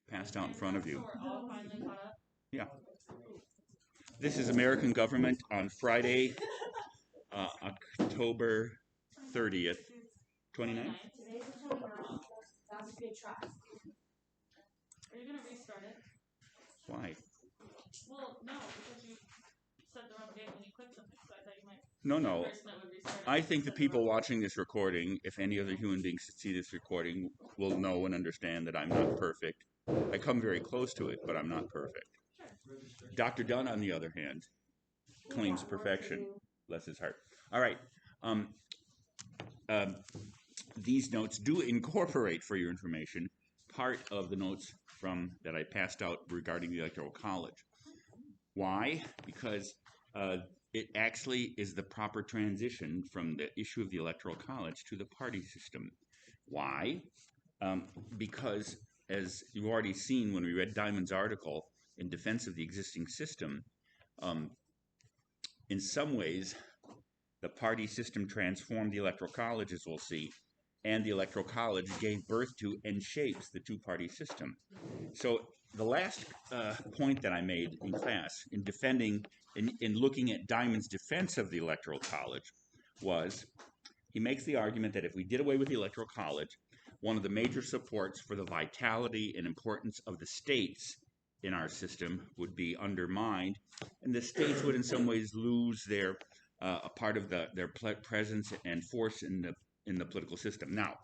passed out in front of you. So we're all finally caught up? Yeah. This is American Government on Friday, October 30th, 29th. Today's the 29th. That's a good try. Are you going to restart it? Why? Well, no, because you said the wrong date when you clicked something, so I thought you might. No. The person that would restart it I think the people watching this recording, if any other human beings see this recording, will know and understand that I'm not perfect. I come very close to it, but I'm not perfect. Sure. Dr. Dunn, on the other hand, claims perfection. Bless his heart. All right. These notes do incorporate, for your information, part of the notes that I passed out regarding the Electoral College. Why? Because it actually is the proper transition from the issue of the Electoral College to the party system. Why? Because, as you've already seen when we read Diamond's article in defense of the existing system, in some ways, the party system transformed the Electoral College, as we'll see, and the Electoral College gave birth to and shapes the two-party system. So the last point that I made in class in defending, in looking at Diamond's defense of the Electoral College was, he makes the argument that if we did away with the Electoral College, one of the major supports for the vitality and importance of the states in our system would be undermined, and the states would in some ways lose their a part of their presence and force in the political system. Now,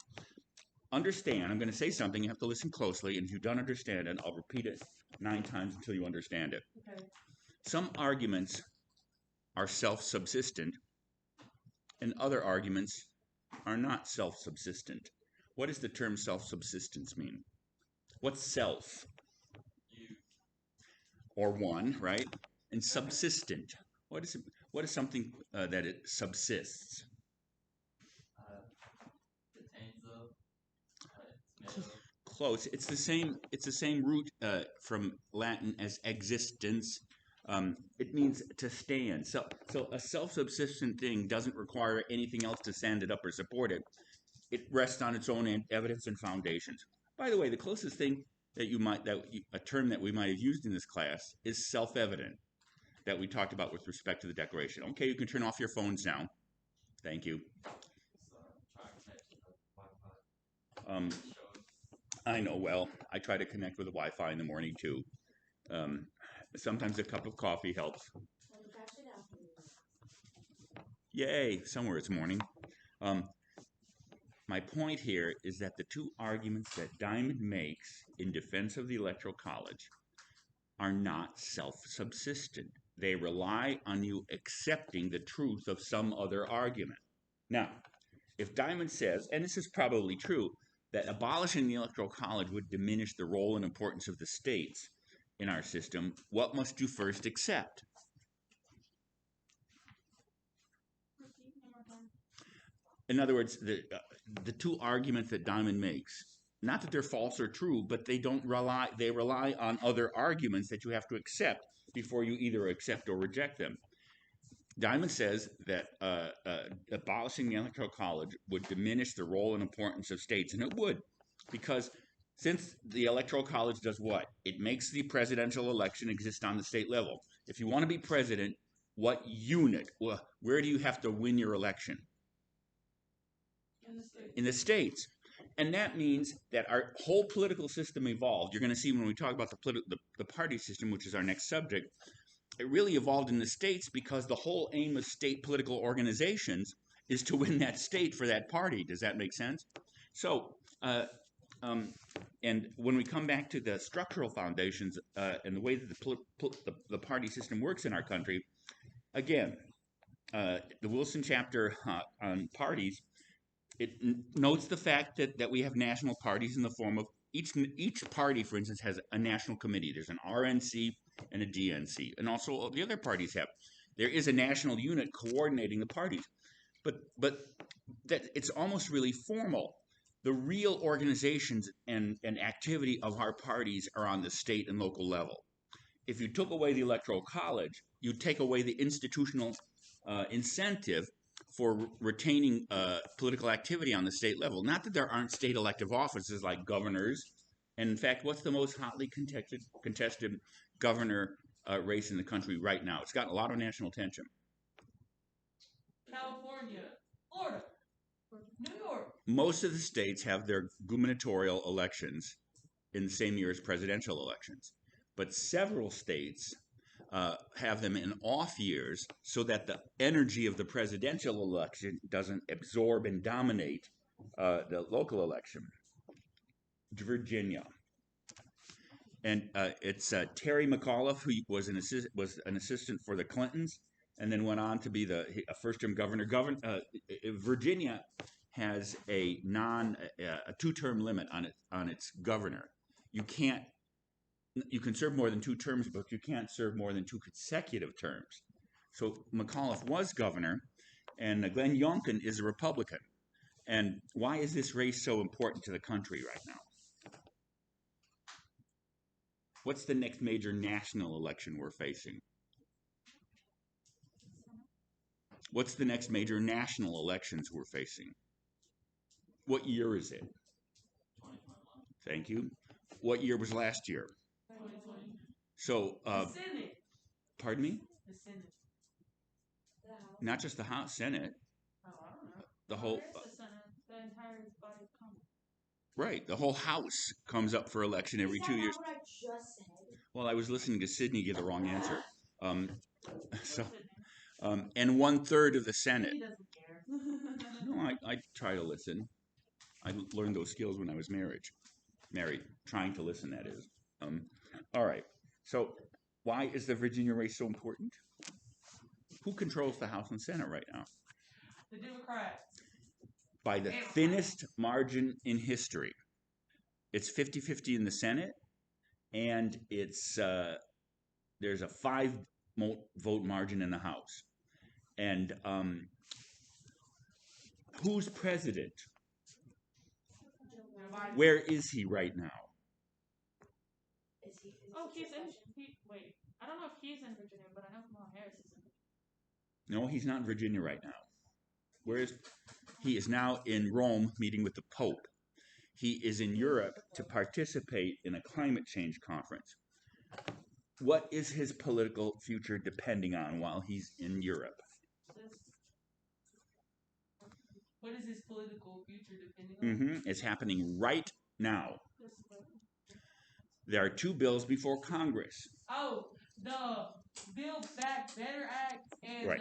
understand, I'm going to say something, you have to listen closely, and if you don't understand it, I'll repeat it 9 times until you understand it. Okay. Some arguments are self-subsistent, and other arguments are not self-subsistent. What does the term self-subsistence mean? What's self? You. Or one, right? And subsistent. What is something that it subsists? Detains of. Close. It's the same root from Latin as existence. It means to stand. So a self-subsistent thing doesn't require anything else to stand it up or support it. It rests on its own evidence and foundations. By the way, the closest thing a term that we might have used in this class is self-evident, that we talked about with respect to the Declaration. Okay, you can turn off your phones now. Thank you. I know, well, I try to connect with the Wi-Fi in the morning too. Sometimes a cup of coffee helps. Yay, somewhere it's morning. My point here is that the two arguments that Diamond makes in defense of the Electoral College are not self-subsistent. They rely on you accepting the truth of some other argument. Now, if Diamond says, and this is probably true, that abolishing the Electoral College would diminish the role and importance of the states in our system, what must you first accept? In other words, the two arguments that Diamond makes, not that they're false or true, but they rely on other arguments that you have to accept before you either accept or reject them. Diamond says that abolishing the Electoral College would diminish the role and importance of states, and it would, because since the Electoral College does what? It makes the presidential election exist on the state level. If you want to be president, what unit? Where do you have to win your election? In the states. And that means that our whole political system evolved. You're going to see when we talk about the party system, which is our next subject, it really evolved in the states because the whole aim of state political organizations is to win that state for that party. Does that make sense? So, and when we come back to the structural foundations and the way that the party system works in our country, again, the Wilson chapter on parties, it notes the fact that we have national parties in the form of each party, for instance, has a national committee. There's an RNC and a DNC, and also all the other parties have. There is a national unit coordinating the parties, but that it's almost really formal. The real organizations and activity of our parties are on the state and local level. If you took away the Electoral College, you'd take away the institutional incentive for retaining political activity on the state level. Not that there aren't state elective offices like governors And in fact, what's the most hotly contested governor race in the country right now? It's gotten a lot of national attention. California, Florida, New York. Most of the states have their gubernatorial elections in the same year as presidential elections, but several states have them in off years so that the energy of the presidential election doesn't absorb and dominate the local election. Virginia. And it's Terry McAuliffe, who was an assistant for the Clintons, and then went on to be the first-term governor. Virginia has a two-term limit on its governor. You can serve more than 2 terms, but you can't serve more than 2 consecutive terms. So McAuliffe was governor, and Glenn Youngkin is a Republican. And why is this race so important to the country right now? What's the next major national election we're facing? What's the next major national elections we're facing? What year is it? 2021. Thank you. What year was last year? 2020. So, The Senate. pardon me? The Senate. Not just the House, Senate. Oh, I don't know. The whole, Where's the Senate? The entire body of Congress. right, the whole House comes up for election every 2 years. What I just said. Well, I was listening to Sydney give the wrong answer. So, What's it mean? and 1/3 of the Senate. He doesn't care. No, I try to listen. I learned those skills when I was married. Trying to listen, that is. All right. So why is the Virginia race so important? Who controls the House and Senate right now? The Democrats. By the thinnest margin in history. It's 50-50 in the Senate, and it's there's a 5-vote margin in the House. And who's president? Where is he right now? Oh, he's in. Wait, I don't know if he's in Virginia, but I know Kamala Harris is in Virginia. No, he's not in Virginia right now. He is now in Rome meeting with the Pope. He is in Europe to participate in a climate change conference. What is his political future depending on while he's in Europe? What is his political future depending on? It's happening right now. There are 2 bills before Congress. Oh, the Build Back Better Act and Right.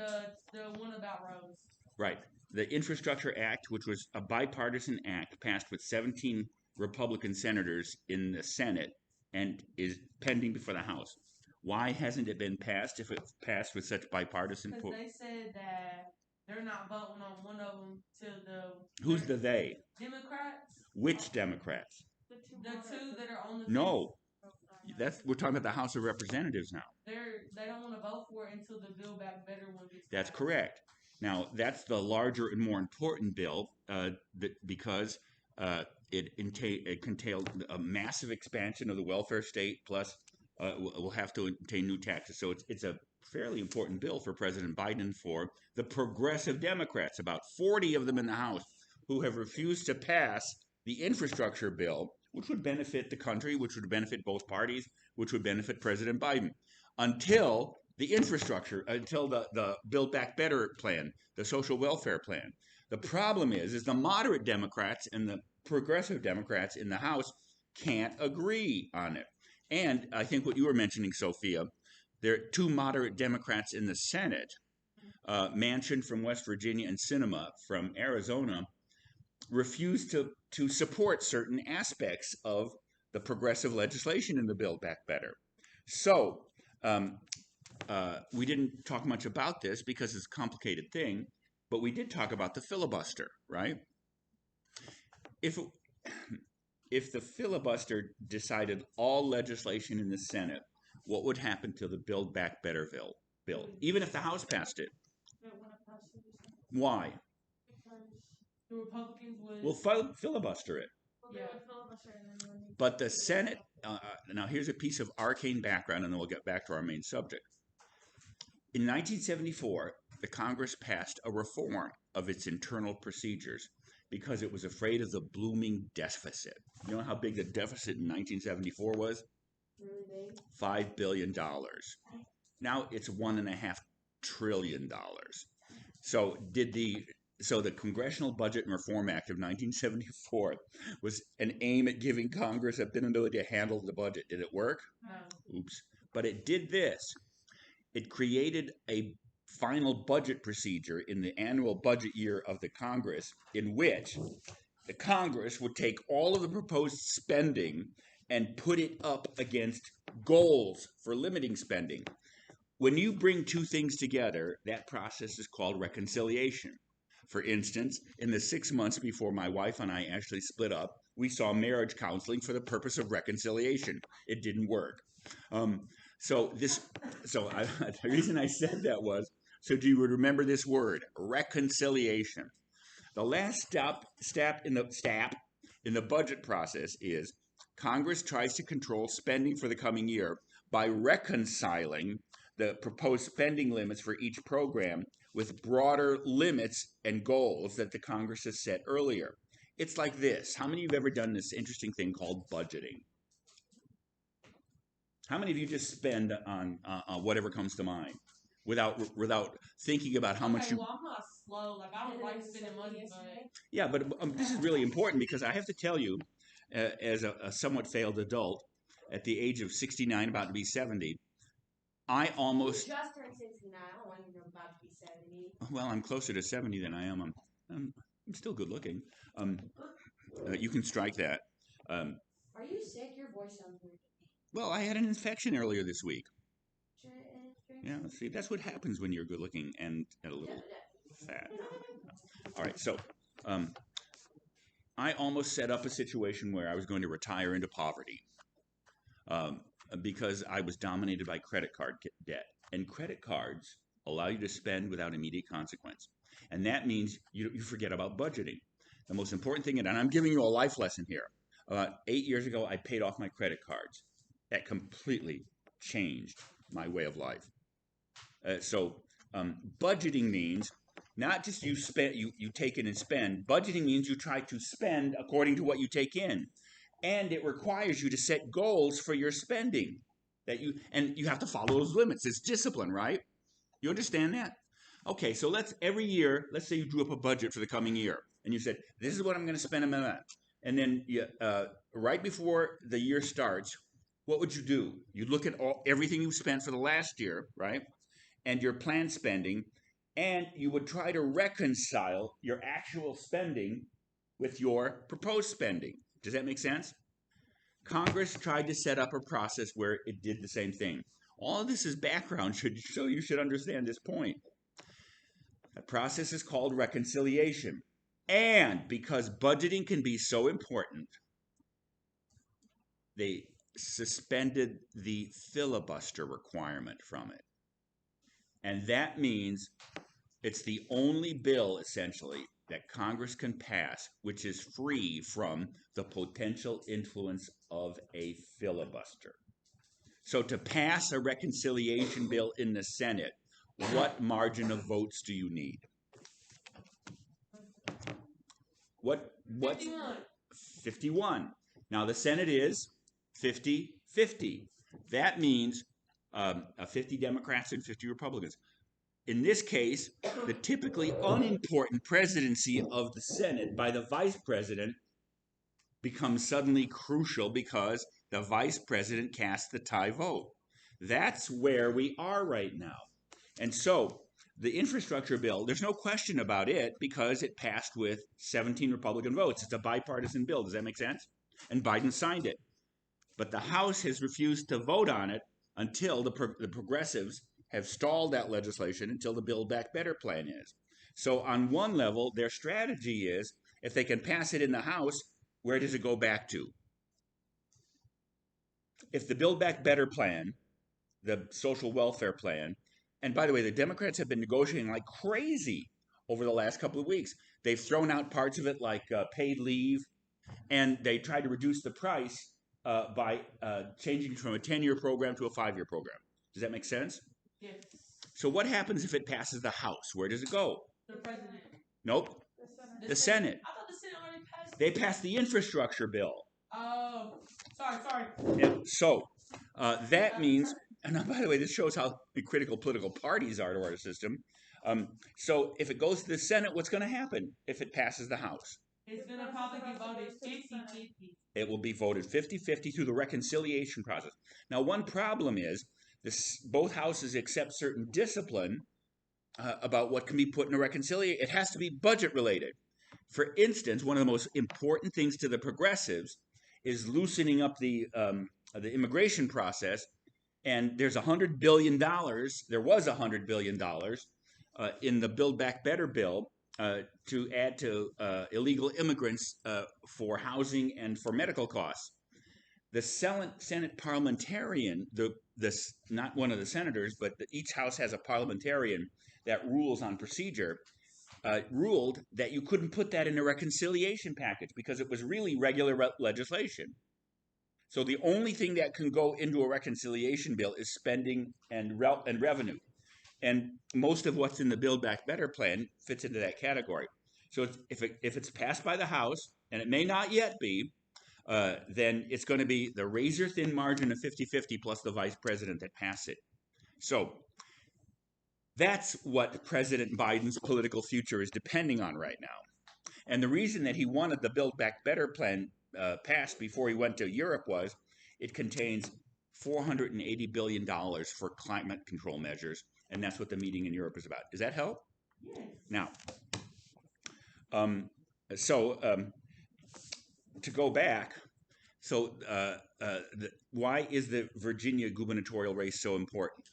the one about roads. Right. The Infrastructure Act, which was a bipartisan act passed with 17 Republican senators in the Senate and is pending before the House. Why hasn't it been passed if it's passed with such bipartisan Because they said that they're not voting on one of them till the... Who's the they? Democrats. Which Democrats? The two that are on the... No. We're talking about the House of Representatives now. They don't want to vote for it until the Build Back Better one gets That's passed. correct. Now, that's the larger and more important bill because it entailed a massive expansion of the welfare state, plus we'll have to obtain new taxes. So it's a fairly important bill for President Biden for the progressive Democrats, about 40 of them in the House, who have refused to pass the infrastructure bill, which would benefit the country, which would benefit both parties, which would benefit President Biden, until the Build Back Better plan, the social welfare plan. The problem is the moderate Democrats and the progressive Democrats in the House can't agree on it. And I think what you were mentioning, Sophia, there are 2 moderate Democrats in the Senate, Manchin from West Virginia and Sinema from Arizona, refuse to support certain aspects of the progressive legislation in the Build Back Better. So we didn't talk much about this because it's a complicated thing, but we did talk about the filibuster, right? If the filibuster decided all legislation in the Senate, what would happen to the Build Back Better bill, even if the House passed it? Why? The Republicans would... We'll filibuster it. Yeah. But the Senate, now here's a piece of arcane background, and then we'll get back to our main subject. In 1974, the Congress passed a reform of its internal procedures because it was afraid of the blooming deficit. You know how big the deficit in 1974 was? Really big. $5 billion. Now it's $1.5 trillion. So the Congressional Budget and Reform Act of 1974 was an aim at giving Congress a ability to handle the budget. Did it work? No. Oops. But it did this. It created a final budget procedure in the annual budget year of the Congress in which the Congress would take all of the proposed spending and put it up against goals for limiting spending. When you bring two things together, that process is called reconciliation. For instance, in the 6 months before my wife and I actually split up, we saw marriage counseling for the purpose of reconciliation. It didn't work. The reason I said that was so you would remember this word, reconciliation. The last step in the budget process is Congress tries to control spending for the coming year by reconciling the proposed spending limits for each program with broader limits and goals that the Congress has set earlier. It's like this. How many of you have ever done this interesting thing called budgeting? How many of you just spend on whatever comes to mind without thinking about how much you... Well, I'm not slow. Like, I don't like spending money, but... Yeah, but this is really important because I have to tell you, as a somewhat failed adult, at the age of 69, about to be 70, I almost... You just turned 69. I don't want you to know about to be 70. Well, I'm closer to 70 than I am. I'm still good looking. You can strike that. Are you sick? Your voice sounds weird. Well, I had an infection earlier this week. Yeah, see, that's what happens when you're good looking and a little fat. All right, so I almost set up a situation where I was going to retire into poverty because I was dominated by credit card debt. And credit cards allow you to spend without immediate consequence. And that means you forget about budgeting. The most important thing, and I'm giving you a life lesson here. About 8 years ago, I paid off my credit cards. That completely changed my way of life. Budgeting means not just you take in and spend. Budgeting means you try to spend according to what you take in. And it requires you to set goals for your spending. And you have to follow those limits. It's discipline, right? You understand that? Okay, so every year, let's say you drew up a budget for the coming year. And you said, this is what I'm going to spend a month. And then right before the year starts, what would you do? You'd look at everything you've spent for the last year, right? And your planned spending, and you would try to reconcile your actual spending with your proposed spending. Does that make sense? Congress tried to set up a process where it did the same thing. All of this is background, so you should understand this point. The process is called reconciliation. And because budgeting can be so important, they suspended the filibuster requirement from it. And that means it's the only bill, essentially, that Congress can pass which is free from the potential influence of a filibuster. So to pass a reconciliation bill in the Senate, what margin of votes do you need? What? 51. 51. Now the Senate is 50-50. That means 50 Democrats and 50 Republicans. In this case, the typically unimportant presidency of the Senate by the vice president becomes suddenly crucial because the vice president casts the tie vote. That's where we are right now. And so the infrastructure bill, there's no question about it because it passed with 17 Republican votes. It's a bipartisan bill. Does that make sense? And Biden signed it. But the House has refused to vote on it until the progressives have stalled that legislation until the Build Back Better plan is. So on one level, their strategy is, if they can pass it in the House, where does it go back to? If the Build Back Better plan, the social welfare plan, and by the way, the Democrats have been negotiating like crazy over the last couple of weeks. They've thrown out parts of it like paid leave, and they tried to reduce the price by changing from a 10-year program to a 5-year program. Does that make sense? Yes. So what happens if it passes the House? Where does it go? The president. Nope. The The Senate. I thought the They passed the infrastructure bill. Oh, sorry. Yeah. So that means, and by the way, this shows how critical political parties are to our system. So if it goes to the Senate, what's going to happen if it passes the House? It's going to probably get voted 50-50. It will be voted 50-50 through the reconciliation process. Now, one problem is both houses accept certain discipline about what can be put in a reconciliation. It has to be budget related. For instance, one of the most important things to the progressives is loosening up the immigration process. And there's $100 billion. There was $100 billion in the Build Back Better bill to add to illegal immigrants for housing and for medical costs. The Senate parliamentarian, not one of the senators, but each house has a parliamentarian that rules on procedure, ruled that you couldn't put that in a reconciliation package because it was really regular legislation. So the only thing that can go into a reconciliation bill is spending and revenue. And most of what's in the Build Back Better plan fits into that category. So if it's passed by the House, and it may not yet be, then it's going to be the razor-thin margin of 50-50 plus the vice president that pass it. So that's what President Biden's political future is depending on right now. And the reason that he wanted the Build Back Better plan passed before he went to Europe was it contains $480 billion for climate control measures, and that's what the meeting in Europe is about. Does that help? Yes. Now, to go back, why is the Virginia gubernatorial race so important?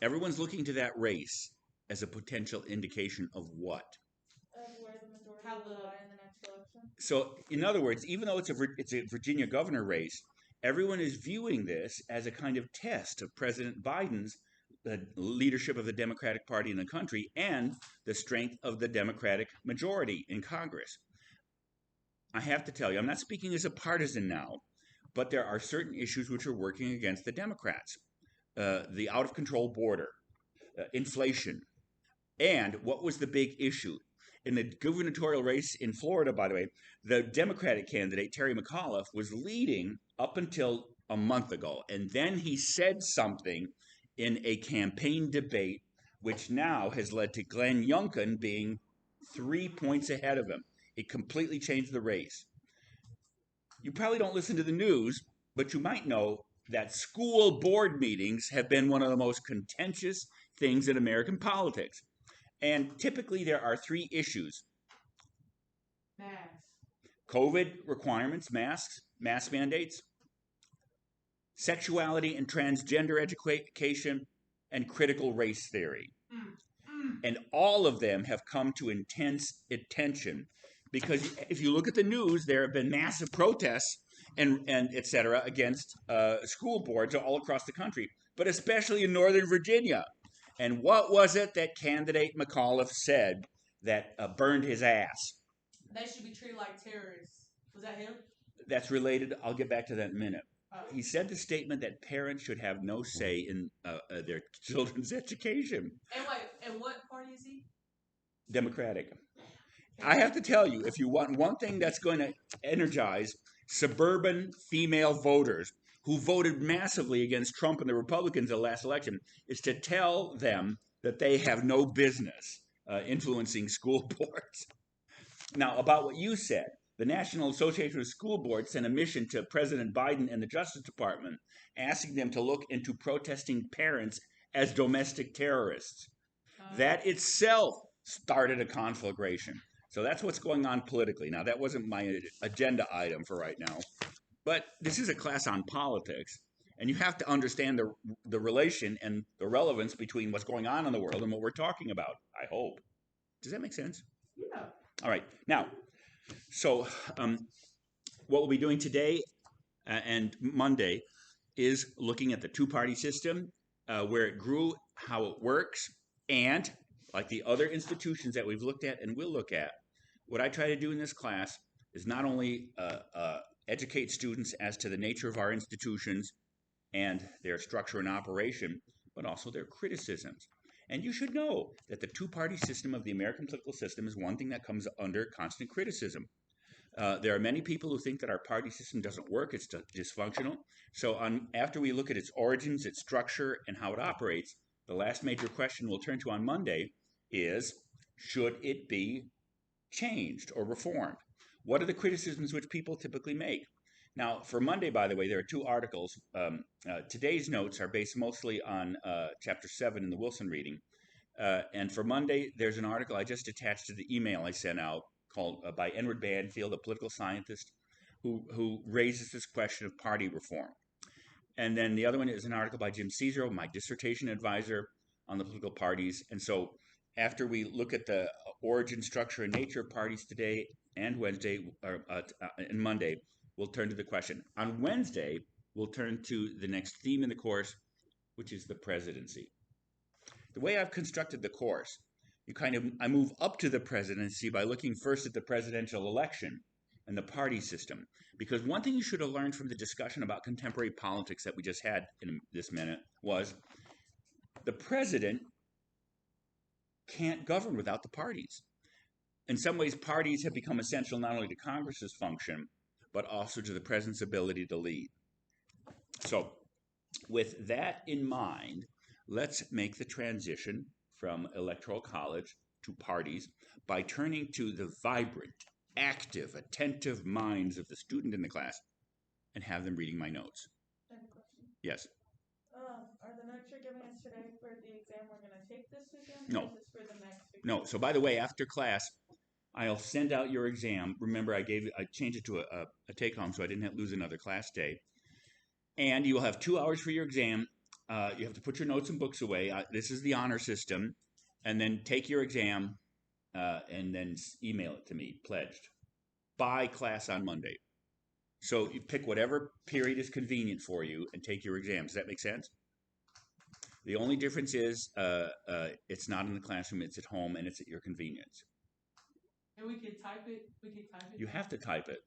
Everyone's looking to that race as a potential indication of what? Where the majority will lie in the next election. So, in other words, even though it's a Virginia governor race, everyone is viewing this as a kind of test of President Biden's leadership of the Democratic Party in the country and the strength of the Democratic majority in Congress. I have to tell you, I'm not speaking as a partisan now, but there are certain issues which are working against the Democrats. The out-of-control border, inflation, and what was the big issue? In the gubernatorial race in Florida, by the way, the Democratic candidate, Terry McAuliffe, was leading up until a month ago. And then he said something in a campaign debate, which now has led to Glenn Youngkin being 3 points ahead of him. It completely changed the race. You probably don't listen to the news, but you might know that school board meetings have been one of the most contentious things in American politics. And typically there are three issues. Masks. COVID requirements, masks, mask mandates, sexuality and transgender education, and critical race theory. And all of them have come to intense attention because if you look at the news, there have been massive protests and et cetera against school boards all across the country, but especially in Northern Virginia. And what was it that candidate McAuliffe said that burned his ass? They should be treated like terrorists. Was that him? That's related. I'll get back to that in a minute. He said the statement that parents should have no say in their children's education. And what party is he? Democratic. I have to tell you, if you want one thing that's going to energize suburban female voters who voted massively against Trump and the Republicans in the last election, is to tell them that they have no business influencing school boards. Now, about what you said, the National Association of School Boards sent a mission to President Biden and the Justice Department asking them to look into protesting parents as domestic terrorists. That itself started a conflagration. So that's what's going on politically. Now, that wasn't my agenda item for right now, but this is a class on politics, and you have to understand the relation and the relevance between what's going on in the world and what we're talking about, I hope. Does that make sense? Yeah. All right. Now, so what we'll be doing today and Monday is looking at the two-party system, where it grew, how it works, and like the other institutions that we've looked at and will look at, what I try to do in this class is not only educate students as to the nature of our institutions and their structure and operation, but also their criticisms. And you should know that the two-party system of the American political system is one thing that comes under constant criticism. There are many people who think that our party system doesn't work, it's dysfunctional. So after we look at its origins, its structure, and how it operates, the last major question we'll turn to on Monday is, should it be changed or reformed? What are the criticisms which people typically make? Now, for Monday, by the way, there are two articles. Today's notes are based mostly on Chapter 7 in the Wilson reading. And for Monday, there's an article I just attached to the email I sent out called by Edward Banfield, a political scientist, who raises this question of party reform. And then the other one is an article by Jim Cesaro, my dissertation advisor on the political parties. And so after we look at the origin, structure, and nature of parties today and Wednesday and Monday, we'll turn to the question. On Wednesday, we'll turn to the next theme in the course, which is the presidency. The way I've constructed the course, I move up to the presidency by looking first at the presidential election and the party system. Because one thing you should have learned from the discussion about contemporary politics that we just had in this minute was the president can't govern without the parties. In some ways, parties have become essential not only to Congress's function, but also to the president's ability to lead. So with that in mind, let's make the transition from electoral college to parties by turning to the vibrant, active, attentive minds of the student in the class and have them reading my notes. I have a question. Yes. Are the notes you're giving us today for the exam we're going to take this weekend? No. Or is this for the next weekend? No. So by the way, after class, I'll send out your exam. Remember, I changed it to a take-home so I didn't lose another class day. And you will have 2 hours for your exam. You have to put your notes and books away. This is the honor system. And then take your exam and then email it to me, pledged, by class on Monday. So you pick whatever period is convenient for you and take your exam. Does that make sense? The only difference is it's not in the classroom, it's at home, and it's at your convenience. And we could type it. You have to type it.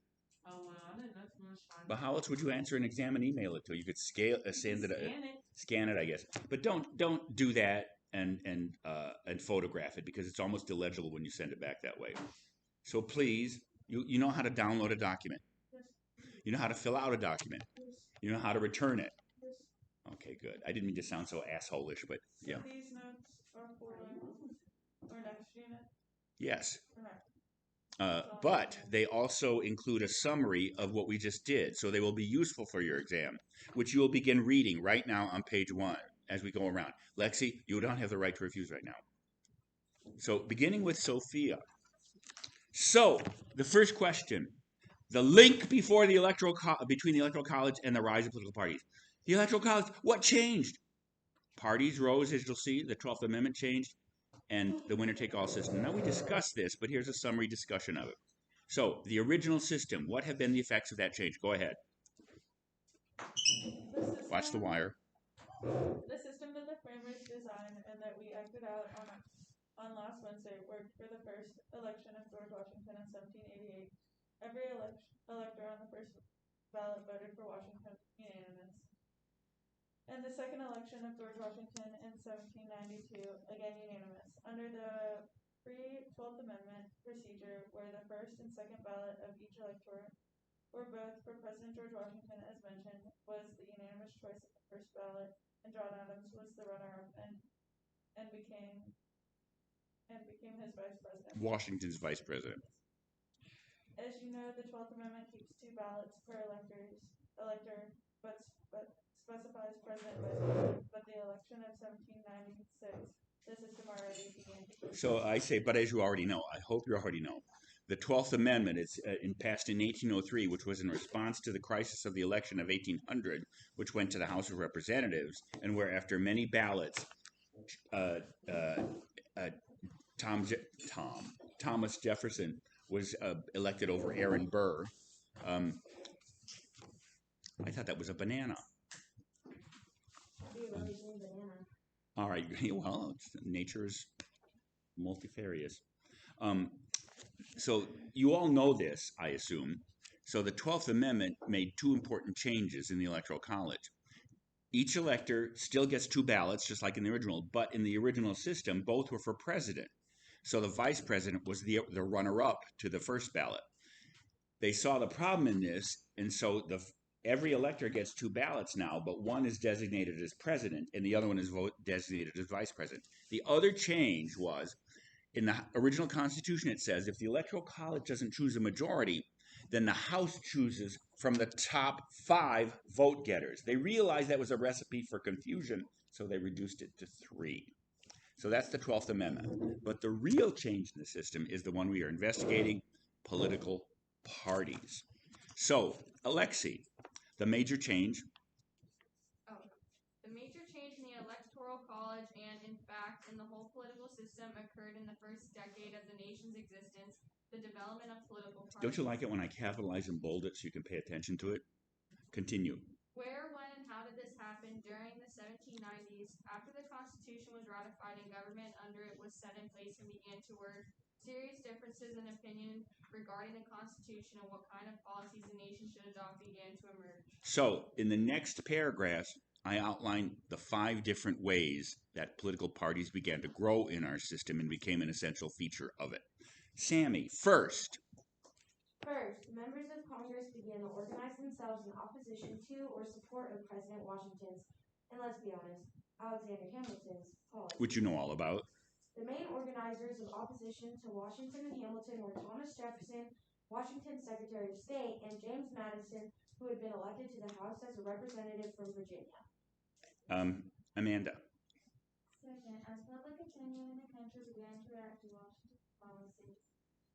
Oh, well, I didn't know too much time. But how else would you answer an exam and email it to? You could scan it, I guess. But don't do that and photograph it because it's almost illegible when you send it back that way. So please, you know how to download a document. Yes. You know how to fill out a document. Yes. You know how to return it. Yes. Okay, good. I didn't mean to sound so asshole-ish, but yeah. So these notes are for our next unit? Yes. Okay. But they also include a summary of what we just did, so they will be useful for your exam, which you will begin reading right now on page 1 as we go around. Lexi, you don't have the right to refuse right now. So beginning with SOPHIA. So the first question, the link between the Electoral College and the rise of political parties. The Electoral College, what changed? Parties rose, as you'll see, the 12th Amendment changed, and the winner-take-all system. Now, we discussed this, but here's a summary discussion of it. So, the original system, what have been the effects of that change? Go ahead. Watch the wire. The system that the framers designed and that we acted out on last Wednesday worked for the first election of George Washington in 1788. Every elector on the first ballot voted for Washington unanimous. And the second election of George Washington in 1792, again unanimous. Under the pre-12th Amendment procedure, where the first and second ballot of each elector were both for President George Washington, as mentioned, was the unanimous choice of the first ballot, and John Adams was the runner-up and became his vice president. Washington's vice president. As you know, the 12th Amendment keeps 2 ballots per elector, but specifies president and vice president. But the election of 1796, the system already began to. So I say, but as you already know, I hope you already know, the 12th Amendment is passed in 1803, which was in response to the crisis of the election of 1800, which went to the House of Representatives, and where after many ballots, Thomas Jefferson was elected over Aaron Burr. I thought that was a banana. All right. Well, nature is multifarious. So you all know this, I assume. So the 12th Amendment made 2 important changes in the Electoral College. each elector still gets 2 ballots, just like in the original, but in the original system, both were for president. So the vice president was the runner-up to the first ballot. They saw the problem in this, and so every elector gets 2 ballots now, but one is designated as president, and the other one is designated as vice president. The other change was, in the original Constitution, it says if the Electoral College doesn't choose a majority, then the House chooses from the top 5 vote getters. They realized that was a recipe for confusion, so they reduced it to 3. So that's the 12th Amendment. But the real change in the system is the one we are investigating, political parties. So, Alexi, the major change. The major change in the Electoral College and, in fact, in the whole political system occurred in the first decade of the nation's existence, the development of political parties. Don't you like it when I capitalize and bold it so you can pay attention to it? Continue. Where, when, and how did this happen? During the 1790s, after the Constitution was ratified and government under it was set in place and began to work, serious differences in opinion regarding the Constitution and what kind of policies the nation should adopt began to emerge. So, in the next paragraph, I outline the 5 different ways that political parties began to grow in our system and became an essential feature of it. Sammy, first. First, members of Congress began to organize themselves in opposition to or support of President Washington's, and let's be honest, Alexander Hamilton's policy. Which you know all about. The main organizers of opposition to Washington and Hamilton were Thomas Jefferson, Washington's Secretary of State, and James Madison, who had been elected to the House as a representative from Virginia. Amanda. Second, as public opinion in the country began to react to Washington's policies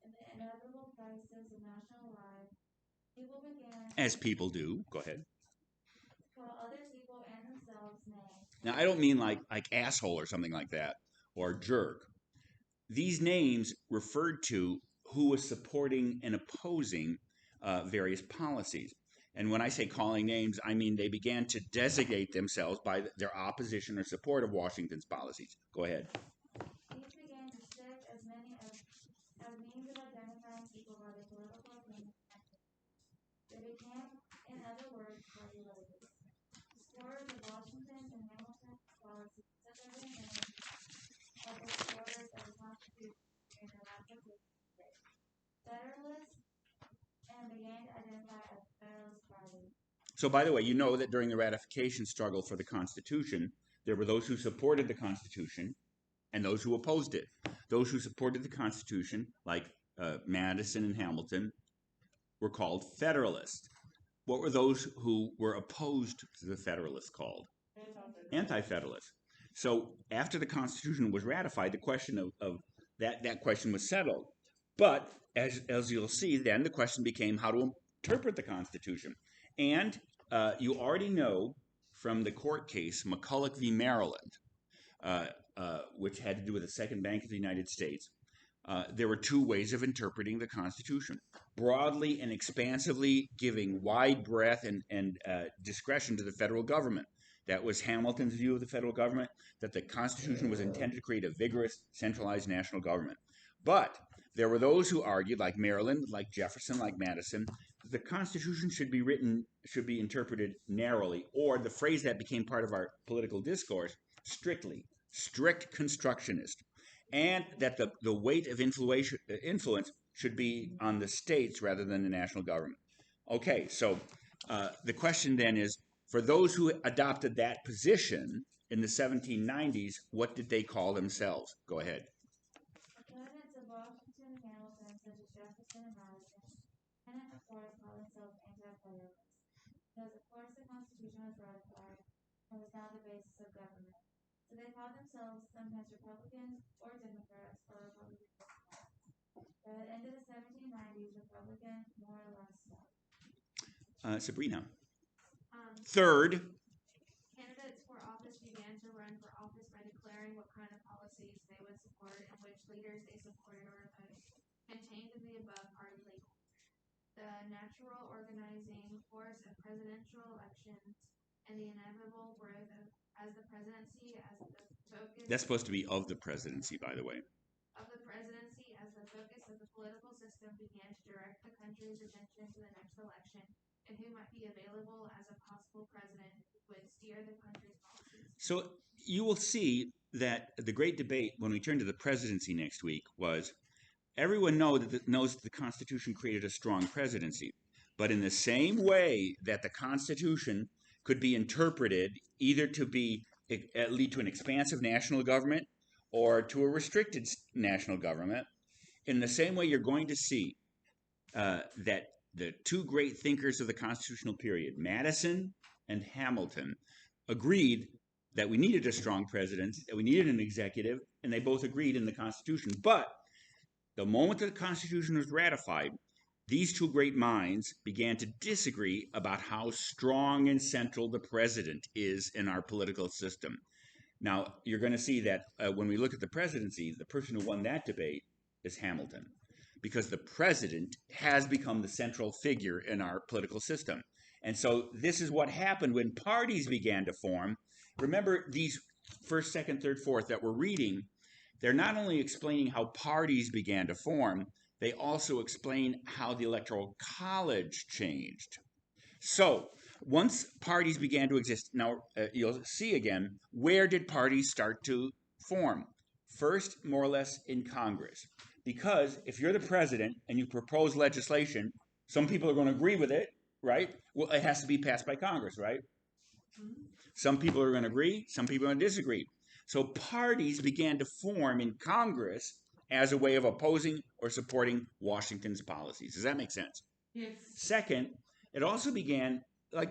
and the inevitable crisis of national life, people began, As people do. Go ahead. to call other people and themselves names. Now, I don't mean like asshole or something like that, or jerk. These names referred to who was supporting and opposing various policies. And when I say calling names, I mean they began to designate themselves by their opposition or support of Washington's policies. Go ahead. These began to stick as many as means of identifying people by their political opinion. They became, in other words, party leaders. Supporters of Washington's and Hamilton's policies took over the name of the supporters of the Constitution during the ratification stage. Federalists and began to identify as the Federalist Party. So, by the way, you know that during the ratification struggle for the Constitution, there were those who supported the Constitution and those who opposed it. Those who supported the Constitution, like Madison and Hamilton, were called Federalists. What were those who were opposed to the Federalists called? Anti-Federalists. So after the Constitution was ratified, the question of that question was settled. But as you'll see, then the question became how to interpret the Constitution. And you already know from the court case, McCulloch v. Maryland, which had to do with the Second Bank of the United States, there were 2 ways of interpreting the Constitution. Broadly and expansively giving wide breadth and discretion to the federal government. That was Hamilton's view of the federal government, that the Constitution was intended to create a vigorous, centralized national government. But there were those who argued, like Maryland, like Jefferson, like Madison, that the Constitution should be interpreted narrowly, or the phrase that became part of our political discourse, strict constructionist, and that the weight of influence should be on the states rather than the national government. Okay, so the question then is, for those who adopted that position in the 1790s, what did they call themselves? Go ahead. Opponents of Washington and Hamilton, such as Jefferson and Madison, and of course called themselves Anti-Federalists, because of course the Constitution was ratified and was now the basis of government. So they called themselves sometimes Republicans or Democrats or Republicans. By the end of the 1790s, Republicans more or less stopped. Sabrina. Third. Candidates for office began to run for office by declaring what kind of policies they would support and which leaders they supported or opposed, contained in the above party label. The natural organizing force of presidential elections and the inevitable growth as the presidency as the focus. That's supposed to be of the presidency, by the way. Of the presidency as the focus of the political system began to direct the country's attention to the next election, and who might be available as a possible president who would steer the country's policies. So you will see that the great debate when we turn to the presidency next week was everyone knows that the Constitution created a strong presidency. But in the same way that the Constitution could be interpreted either to lead to an expansive national government or to a restricted national government, in the same way you're going to see that the two great thinkers of the constitutional period, Madison and Hamilton, agreed that we needed a strong president, that we needed an executive, and they both agreed in the Constitution. But the moment that the Constitution was ratified, these two great minds began to disagree about how strong and central the president is in our political system. Now, you're going to see that when we look at the presidency, the person who won that debate is Hamilton, because the president has become the central figure in our political system. And so this is what happened when parties began to form. Remember, these first, second, third, fourth that we're reading, they're not only explaining how parties began to form, they also explain how the Electoral College changed. So once parties began to exist, now you'll see again, where did parties start to form? First, more or less in Congress. Because if you're the president and you propose legislation, some people are going to agree with it, right? Well, it has to be passed by Congress, right? Some people are going to agree, some people are going to disagree. So parties began to form in Congress as a way of opposing or supporting Washington's policies. Does that make sense? Yes. Second, it also began, I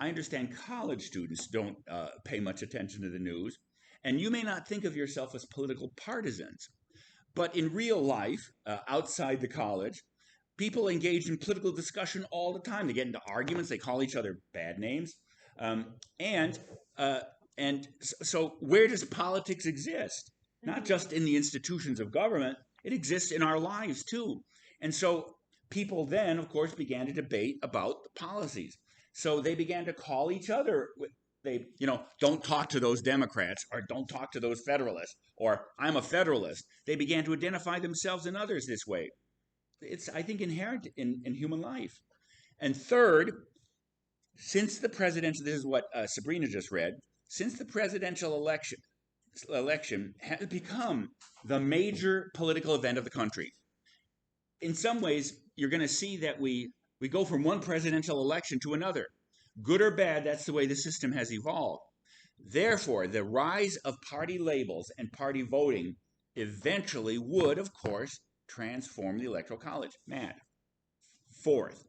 understand college students don't pay much attention to the news, and you may not think of yourself as political partisans. But in real life, outside the college, people engage in political discussion all the time. They get into arguments. They call each other bad names. So where does politics exist? Not just in the institutions of government. It exists in our lives, too. And so people then, of course, began to debate about the policies. So they began to call each other. Don't talk to those Democrats, or don't talk to those Federalists, or I'm a Federalist. They began to identify themselves and others this way. It's, I think, inherent in human life. And third, since the presidential, this is what Sabrina just read, since the presidential election has become the major political event of the country. In some ways, you're going to see that we go from one presidential election to another. Good or bad, that's the way the system has evolved. Therefore, the rise of party labels and party voting eventually would, of course, transform the Electoral College. Matt. Fourth.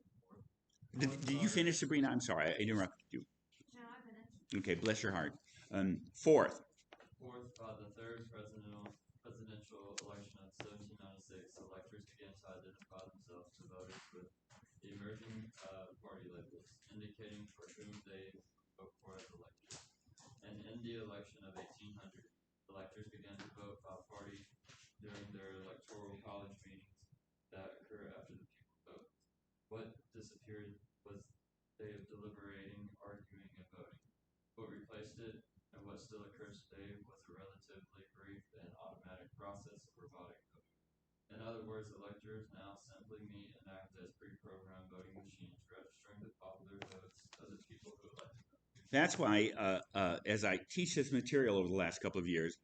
Did you finish, Sabrina? I'm sorry, I interrupted you. No, I finished. Okay, bless your heart. Fourth. Fourth, the third presidential election of 1796, electors began to identify themselves to voters with the emerging party labels, indicating for whom they vote for as electors. And in the election of 1800, electors began to vote by party during their electoral college meetings that occur after the people vote. What disappeared was the day of deliberating, arguing, and voting. What replaced it, and what still occurs today, was a relatively brief and automatic process of robotic voting. In other words, electors now simply meet and act as pre-programmed voting machines, registering the popular votes of the people who elected them. That's why, as I teach this material over the last couple of years,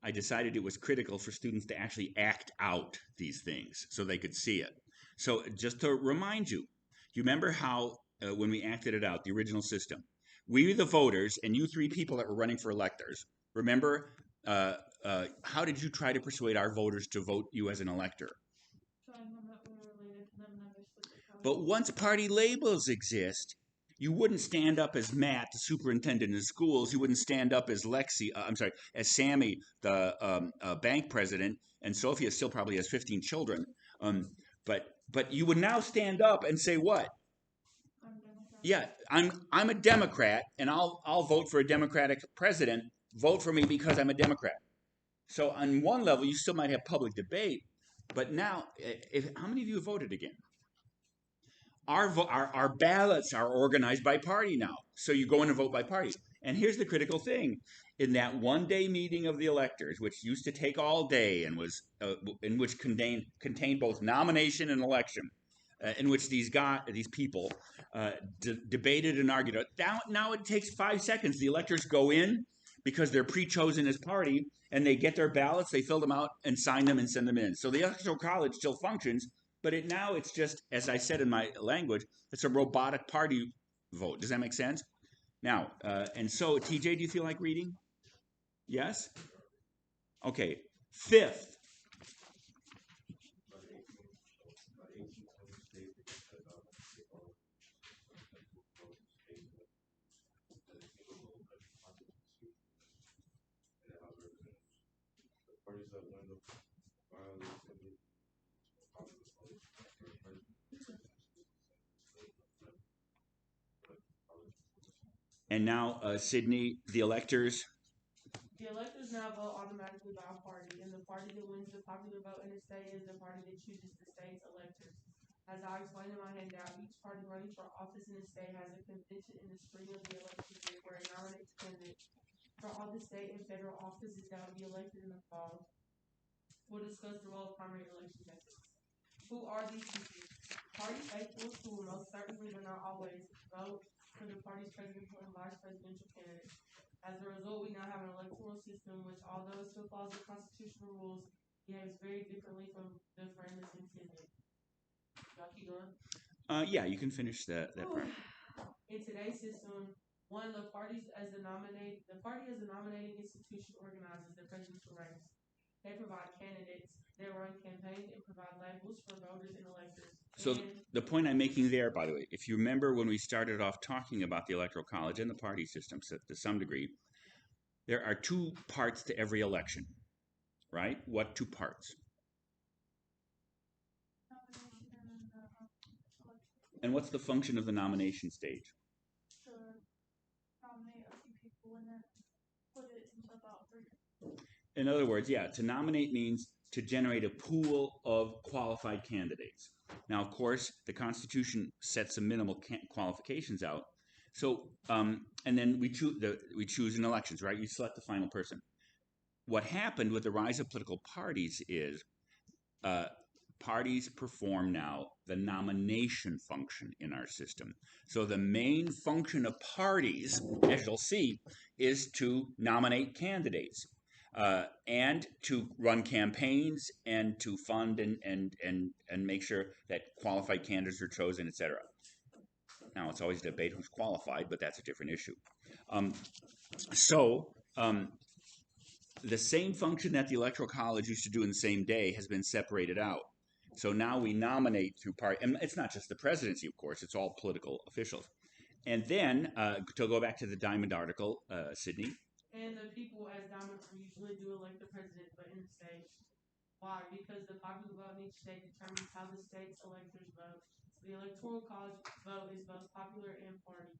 I decided it was critical for students to actually act out these things so they could see it. So just to remind you, do you remember how when we acted it out, the original system, we, the voters, and you three people that were running for electors, remember, how did you try to persuade our voters to vote you as an elector? Showing them that we were related to them and understood the college. But once party labels exist, you wouldn't stand up as Matt, the superintendent of schools. You wouldn't stand up as as Sammy, the bank president, and SOPHIA still probably has 15 children. But you would now stand up and say what? Yeah, I'm a Democrat, and I'll vote for a Democratic president. Vote for me because I'm a Democrat. So on one level, you still might have public debate, but now, how many of you have voted again? Our ballots are organized by party now, so you go in and vote by party. And here's the critical thing: in that one-day meeting of the electors, which used to take all day and was in which contained both nomination and election, in which these people debated and argued. Now it takes 5 seconds. The electors go in because they're pre-chosen as party, and they get their ballots, they fill them out, and sign them and send them in. So the Electoral College still functions, but now it's just, as I said in my language, it's a robotic party vote. Does that make sense? Now, and so, TJ, do you feel like reading? Yes? Okay. Fifth. And now, Sydney, the electors. The electors now vote automatically by a party, and the party that wins the popular vote in the state is the party that chooses the state's electors. As I explained in my handout, each party running for office in the state has a convention in the spring of the election year where it nominates candidates for all the state and federal offices that will be elected in the fall. We'll discuss the role of primary election methods. Who are these people? Party faithfuls who will most certainly, but not always, vote for the party's presidential and vice presidential candidates. As a result, we now have an electoral system which, although it still follows the constitutional rules, behaves very differently from the frame that's intended. Y'all keep going? Yeah, you can finish that part. In today's system, the party as a nominating institution organizes the presidential race. They provide candidates, they run campaigns, and provide labels for voters and electors. So the point I'm making there, by the way, if you remember when we started off talking about the Electoral College and the party system to some degree, there are 2 parts to every election, right? What 2 parts? And what's the function of the nomination stage? To nominate a few people and then put it into the ballot for. In other words, yeah, to nominate means to generate a pool of qualified candidates. Now, of course, the Constitution sets some minimal qualifications out. So, and then we choose in elections, right? You select the final person. What happened with the rise of political parties is parties perform now the nomination function in our system. So the main function of parties, as you'll see, is to nominate candidates. And to run campaigns and to fund and make sure that qualified candidates are chosen, etc. Now, it's always a debate who's qualified, but that's a different issue. The same function that the Electoral College used to do in the same day has been separated out. So now we nominate through party, and it's not just the presidency, of course, it's all political officials. And then, to go back to the Diamond article, Sydney. And the people, as Diamond usually do, elect the president, but in the state. Why? Because the popular vote in each state determines how the state's electors vote. The Electoral College vote is both popular and party.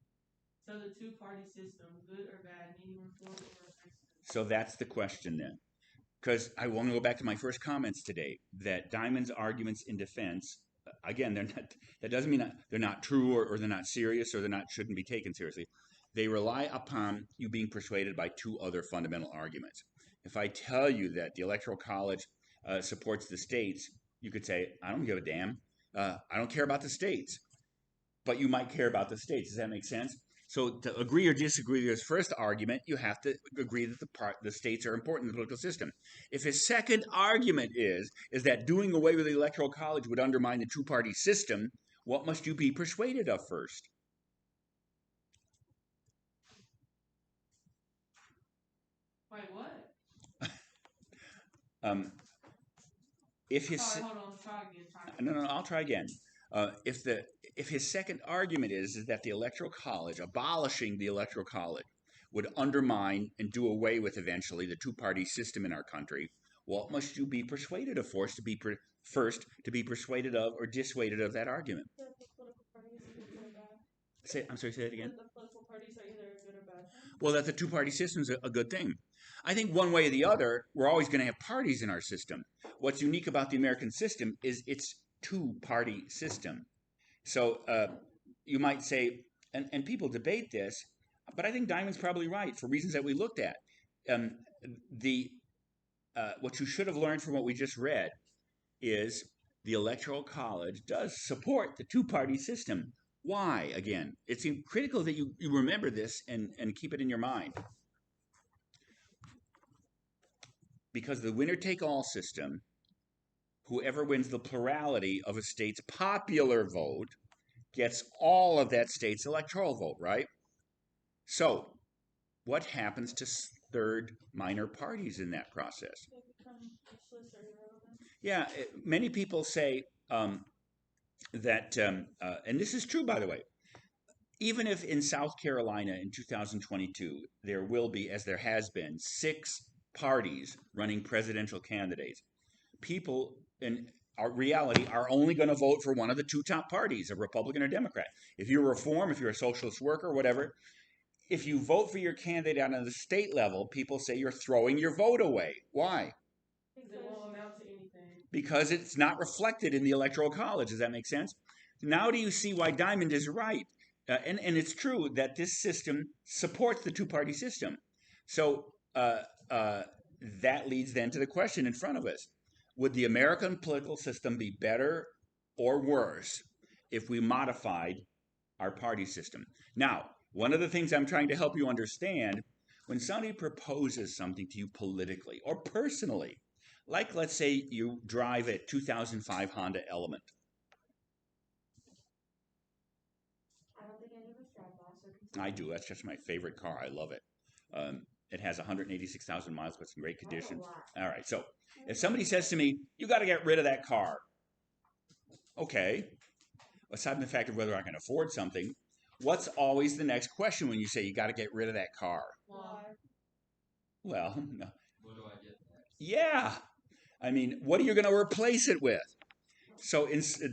So the 2-party system, good or bad, needing reform or replacement. So that's the question then. Because I want to go back to my first comments today, that Diamond's arguments in defense, again, that doesn't mean they're not true or they're not serious or shouldn't be taken seriously. They rely upon you being persuaded by 2 other fundamental arguments. If I tell you that the Electoral College supports the states, you could say, I don't give a damn. I don't care about the states. But you might care about the states. Does that make sense? So to agree or disagree with his first argument, you have to agree that the states are important in the political system. If his second argument is that doing away with the Electoral College would undermine the 2-party system, what must you be persuaded of first? Wait, what? If his Sorry, hold on. Try again. No, I'll try again. If his second argument is that the Electoral College, abolishing the Electoral College, would undermine and do away with eventually the 2-party system in our country, what must you be persuaded of first to be persuaded of or dissuaded of that argument? The political parties are good or bad. I'm sorry, say that again? The political parties are either good or bad. Well, that the 2-party system is a good thing. I think one way or the other, we're always going to have parties in our system. What's unique about the American system is its 2-party system. So you might say, and people debate this, but I think Diamond's probably right for reasons that we looked at. What you should have learned from what we just read is the Electoral College does support the two-party system. Why? Again, it's critical that you remember this and keep it in your mind. Because the winner-take-all system, whoever wins the plurality of a state's popular vote gets all of that state's electoral vote, right? So, what happens to third minor parties in that process? They become useless or irrelevant. Yeah, many people say that, and this is true, by the way, even if in South Carolina in 2022 there will be, as there has been, 6 parties running presidential candidates, people in our reality are only going to vote for one of the 2 top parties, a Republican or Democrat. If you're Reform, if you're a socialist worker, whatever, if you vote for your candidate on the state level, people say you're throwing your vote away. Why? It won't amount to anything. Because it's not reflected in the Electoral College. Does that make sense? Now do you see why Diamond is right? And it's true that this system supports the two-party system. So that leads then to the question in front of us. Would the American political system be better or worse if we modified our party system? Now, one of the things I'm trying to help you understand, when somebody proposes something to you politically or personally, like let's say you drive a 2005 Honda Element. I don't think any of us drive that, so I do. That's just my favorite car. I love it. It has 186,000 miles, but it's in great condition. All right. So if somebody says to me, you got to get rid of that car. Okay. Aside from the fact of whether I can afford something, what's always the next question when you say you got to get rid of that car? Why? Well, no. What do I get next? Yeah. I mean, what are you going to replace it with? So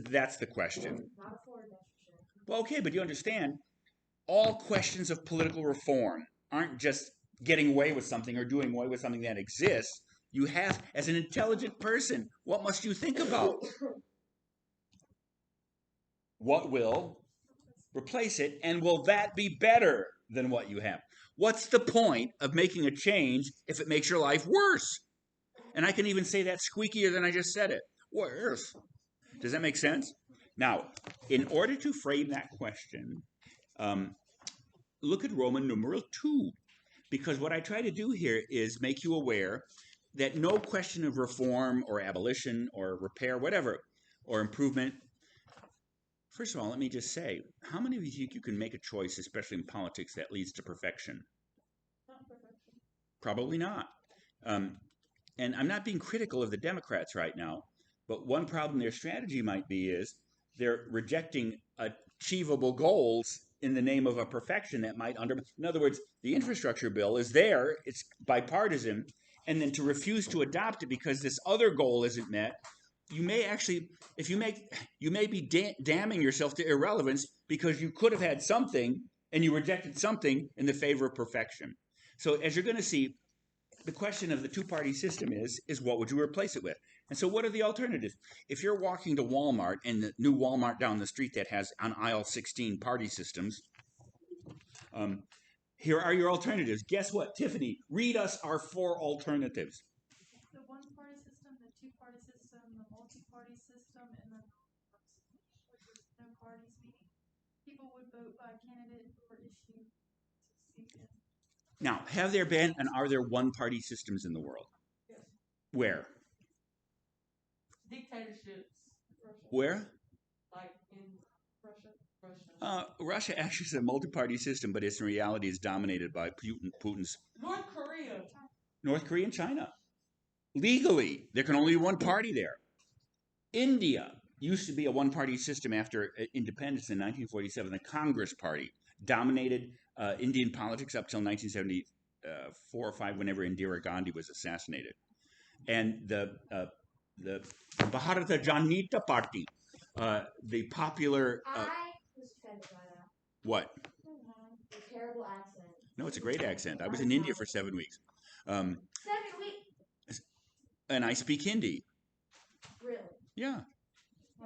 that's the question. not a Ford, that's for sure. Well, okay, but you understand, all questions of political reform aren't just getting away with something or doing away with something that exists. You have, as an intelligent person, what must you think about? What will replace it, and will that be better than what you have? What's the point of making a change if it makes your life worse? And I can even say that squeakier than I just said it. Worse. Does that make sense? Now, in order to frame that question, look at Roman numeral 2, because what I try to do here is make you aware that no question of reform or abolition or repair, whatever, or improvement. First of all, let me just say, how many of you think you can make a choice, especially in politics, that leads to perfection? Not perfection. Probably not. And I'm not being critical of the Democrats right now, but one problem their strategy might be is they're rejecting achievable goals in the name of a perfection that might in other words, the infrastructure bill is there, it's bipartisan, and then to refuse to adopt it because this other goal isn't met, you may actually, you may be damning yourself to irrelevance because you could have had something and you rejected something in the favor of perfection. So as you're going to see, the question of the two-party system is what would you replace it with? And so what are the alternatives? If you're walking to Walmart and the new Walmart down the street that has on aisle 16 party systems, here are your alternatives. Guess what, Tiffany? Read us our 4 alternatives. The one-party system, the two-party system, the multi-party system, and the which is no parties, meaning people would vote by candidate or issue to seek in. Now, have there been and are there one-party systems in the world? Yes. Where? Dictatorships, Russia. Where? like in Russia. Russia actually is a multi-party system, but it's in reality is dominated by Putin's North Korea. North Korea and China. Legally, there can only be one party there. India used to be a one-party system after independence in 1947. The Congress Party dominated Indian politics up till 1974 or 5, whenever Indira Gandhi was assassinated. And the Bharatiya Janata Party, the popular... I was offended by that. What? The terrible accent. No, it's a great accent. I was in India for 7 weeks. 7 weeks? And I speak Hindi. Really? Yeah. It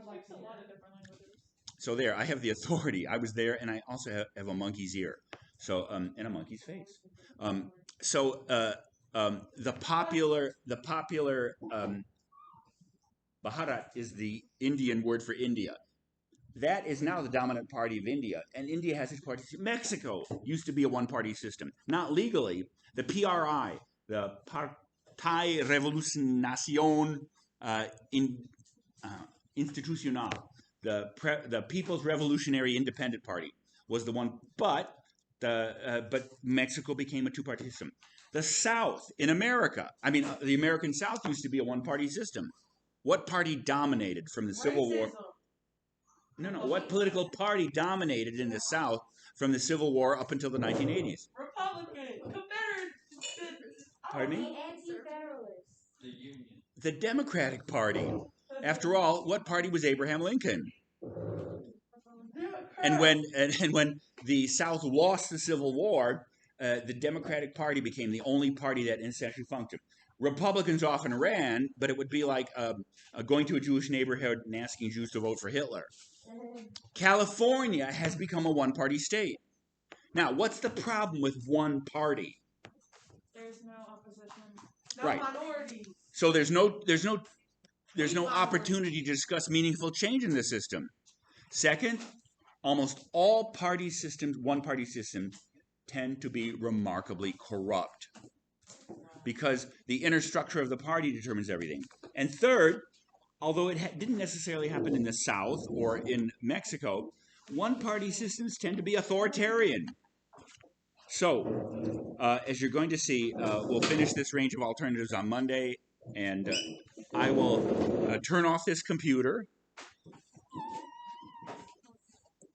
speaks a lot of different languages. So there, I have the authority. I was there, and I also have a monkey's ear, so and a monkey's face. The popular Bharat is the Indian word for India. That is now the dominant party of India, and India has its party system. Mexico used to be a one-party system, not legally. The PRI, the Partai Revolucionación Institucional, the People's Revolutionary Independent Party, was the one, but Mexico became a two-party system. The South in America, the American South used to be a one-party system. What party dominated from the Civil War? No. What political party dominated in the South from the Civil War up until the 1980s? Republican, Confederate. Pardon me? The AntiFederalists. The Union. The Democratic Party. After all, what party was Abraham Lincoln? And when the South lost the Civil War, the Democratic Party became the only party that essentially functioned. Republicans often ran, but it would be like going to a Jewish neighborhood and asking Jews to vote for Hitler. California has become a one-party state. Now, what's the problem with one party? There's no opposition. No Right. minorities. So there's no opportunity to discuss meaningful change in the system. Second, almost all party systems, one-party systems, tend to be remarkably corrupt because the inner structure of the party determines everything. And third, although it didn't necessarily happen in the South or in Mexico, one-party systems tend to be authoritarian. So, as you're going to see, we'll finish this range of alternatives on Monday, and I will turn off this computer,